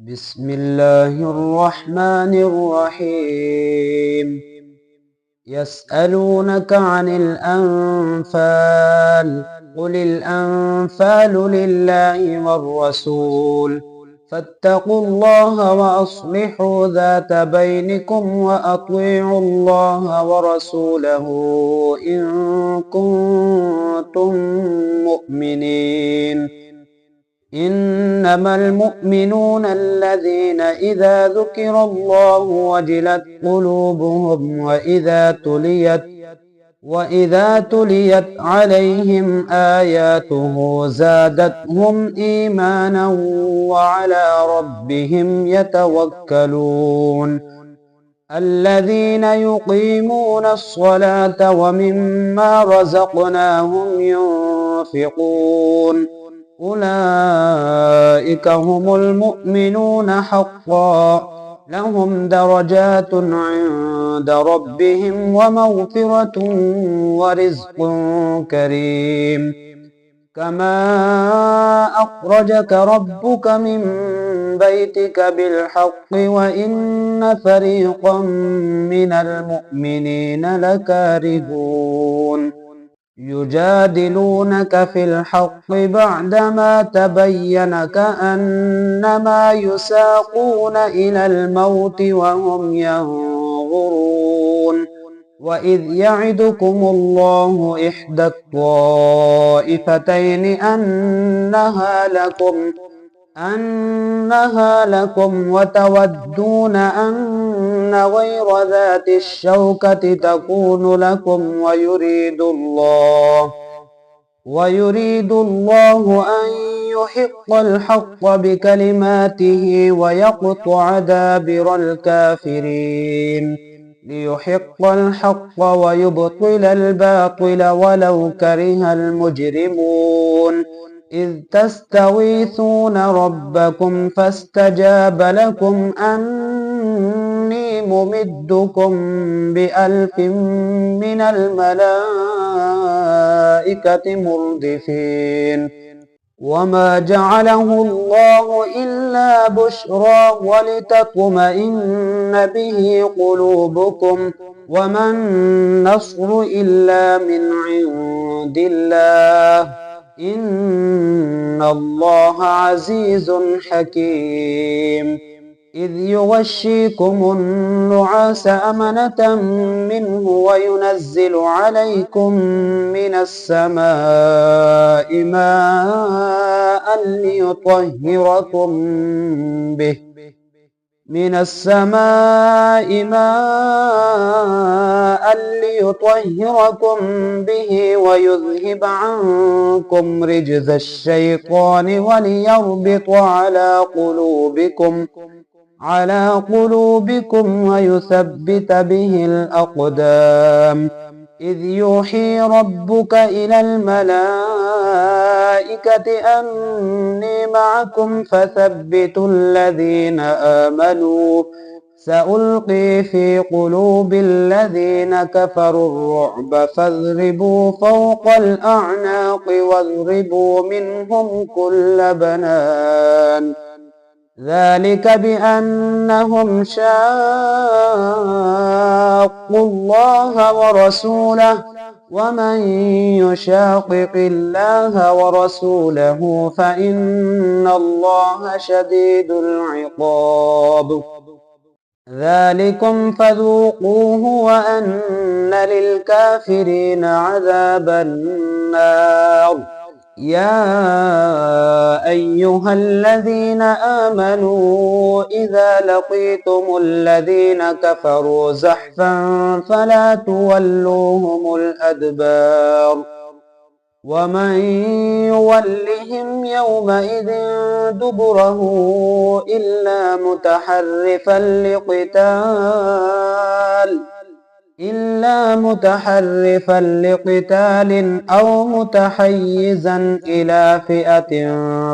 بسم الله الرحمن الرحيم. يسألونك عن الأنفال، قل الأنفال لله والرسول، فاتقوا الله وأصلحوا ذات بينكم وأطيعوا الله ورسوله إن كنتم مؤمنين. إنما المؤمنون الذين إذا ذكر الله وجلت قلوبهم وإذا تليت عليهم آياته زادتهم إيمانا وعلى ربهم يتوكلون. الذين يقيمون الصلاة ومما رزقناهم ينفقون أولئك هم المؤمنون حقا، لهم درجات عند ربهم ومغفرة ورزق كريم. كما أخرجك ربك من بيتك بالحق وإن فريقا من المؤمنين لكارهون يجادلونك في الحق بعدما تبين كأنما يساقون إلى الموت وهم ينظرون. وإذ يعدكم الله إحدى الطائفتين أنها لكم وتودون أن غير ذات الشوكة تكون لكم ويريد الله أن يحق الحق بكلماته ويقطع دابر الكافرين ليحق الحق ويبطل الباطل ولو كره المجرمون. إذ تستغيثون ربكم فاستجاب لكم أني ممدكم بألف من الملائكة مردفين. وما جعله الله إلا بشرى ولتطمئن به قلوبكم وما النصر إلا من عند الله إن الله عزيز حكيم. إذ يغشيكم النعاس أمنة منه وينزل عليكم من السماء ماء ليطهركم به ويذهب عنكم رجز الشيطان وليربط على قلوبكم ويثبت به الأقدام. إذ يوحي ربك إلى الملائكة أني معكم فثبتوا الذين آمنوا سألقي في قلوب الذين كفروا الرعب فاضربوا فوق الأعناق واضربوا منهم كل بنان. ذلك بأنهم شاقوا الله ورسوله ومن يشاقق الله ورسوله فإن الله شديد العقاب. ذلكم فذوقوه وأن للكافرين عذاب النار. يا أيها الذين آمنوا إذا لقيتم الذين كفروا زحفا فلا تولوهم الأدبار. ومن يولهم يومئذ دبره إلا متحرفا لقتال أو متحيزا إلى فئة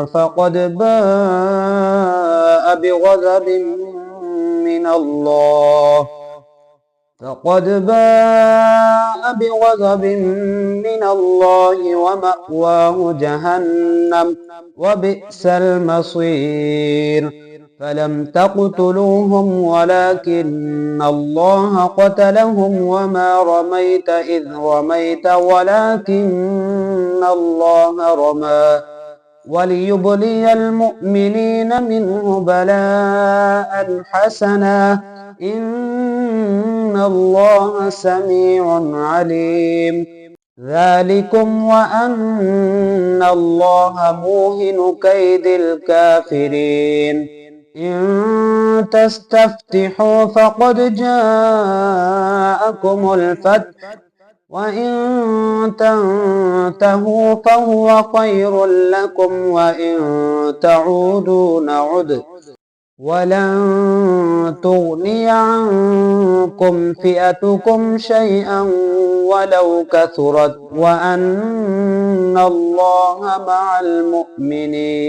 فقد باء بغضب من الله ومأواه جهنم وبئس المصير. فلم تقتلوهم ولكن الله قتلهم وما رميت إذ رميت ولكن الله رمى وليبلي المؤمنين منه بلاء حسنا إن الله سميع عليم ذلكم وأن الله موهن كيد الكافرين إن تستفتحوا فقد جاءكم الفتح وإن تنتهوا فهو خير لكم وإن تعودوا نعد ولن تغني عنكم فئتكم شيئا ولو كثرت وأن الله مع المؤمنين